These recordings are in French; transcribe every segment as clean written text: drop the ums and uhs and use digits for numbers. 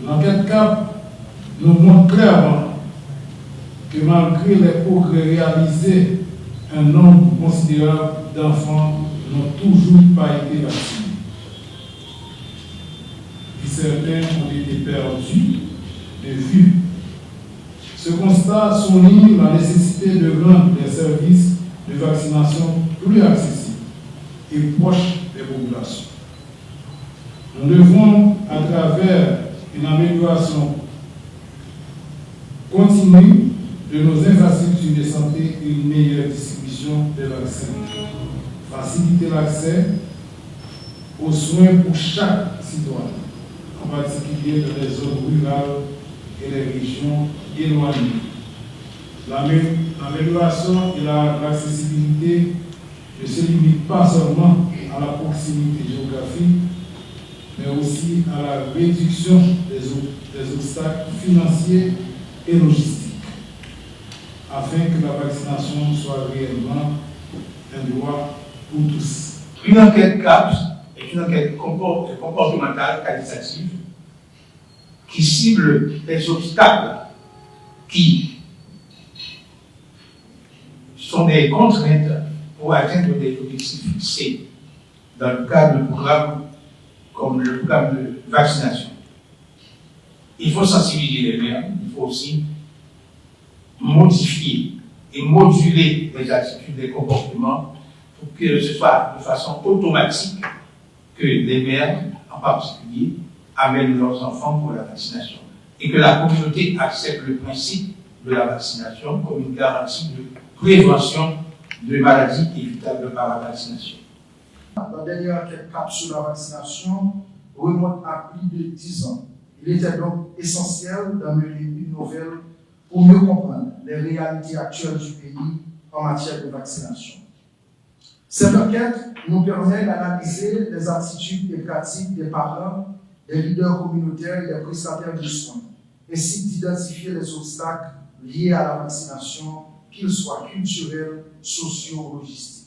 L'enquête CAP nous montre clairement que malgré les progrès réalisés, un nombre considérable d'enfants n'ont toujours pas été vaccinés. Et certains ont été perdus de vue. Ce constat souligne la nécessité de rendre les services de vaccination plus accessibles et proches des populations. Nous devons, à travers une amélioration continue de nos infrastructures de santé et une meilleure distribution des vaccins, faciliter l'accès aux soins pour chaque citoyen, en particulier dans les zones rurales et les régions éloignées. L'amélioration et l'accessibilité ne se limitent pas seulement à la proximité géographique, mais aussi à la réduction des obstacles financiers et logistiques, afin que la vaccination soit réellement un droit pour tous. Une enquête CAP est une enquête comportementale qualitative qui cible les obstacles qui sont des contraintes pour atteindre des objectifs fixés dans le cadre de programmes comme le programme de vaccination. Il faut sensibiliser les maires, il faut aussi modifier et moduler les attitudes, les comportements pour que ce soit de façon automatique que les mères, en particulier, amènent leurs enfants pour la vaccination et que la communauté accepte le principe de la vaccination comme une garantie de prévention de maladies évitables par la vaccination. La dernière enquête CAP sur la vaccination remonte à plus de 10 ans. Il était donc essentiel d'amener une nouvelle pour mieux comprendre les réalités actuelles du pays en matière de vaccination. Cette enquête nous permet d'analyser les attitudes et pratiques des parents, des leaders communautaires et des prestataires de soins, ainsi d'identifier les obstacles liés à la vaccination, qu'ils soient culturels, sociaux ou logistiques.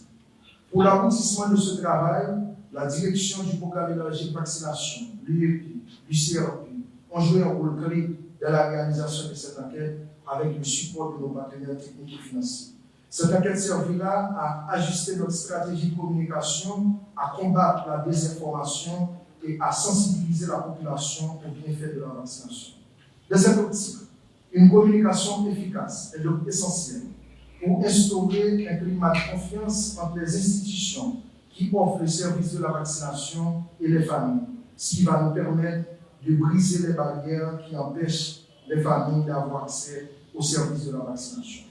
Pour l'aboutissement de ce travail, la direction du programme élargi de vaccination, l'UEP, l'UCRP, ont joué un rôle clé dans la réalisation de cette enquête avec le support de nos partenaires techniques et financiers. Cette enquête servira à ajuster notre stratégie de communication, à combattre la désinformation et à sensibiliser la population aux bienfaits de la vaccination. Dans cette optique, une communication efficace est donc essentielle pour instaurer un climat de confiance entre les institutions qui offrent le service de la vaccination et les familles, ce qui va nous permettre de briser les barrières qui empêchent les familles d'avoir accès au service de la vaccination.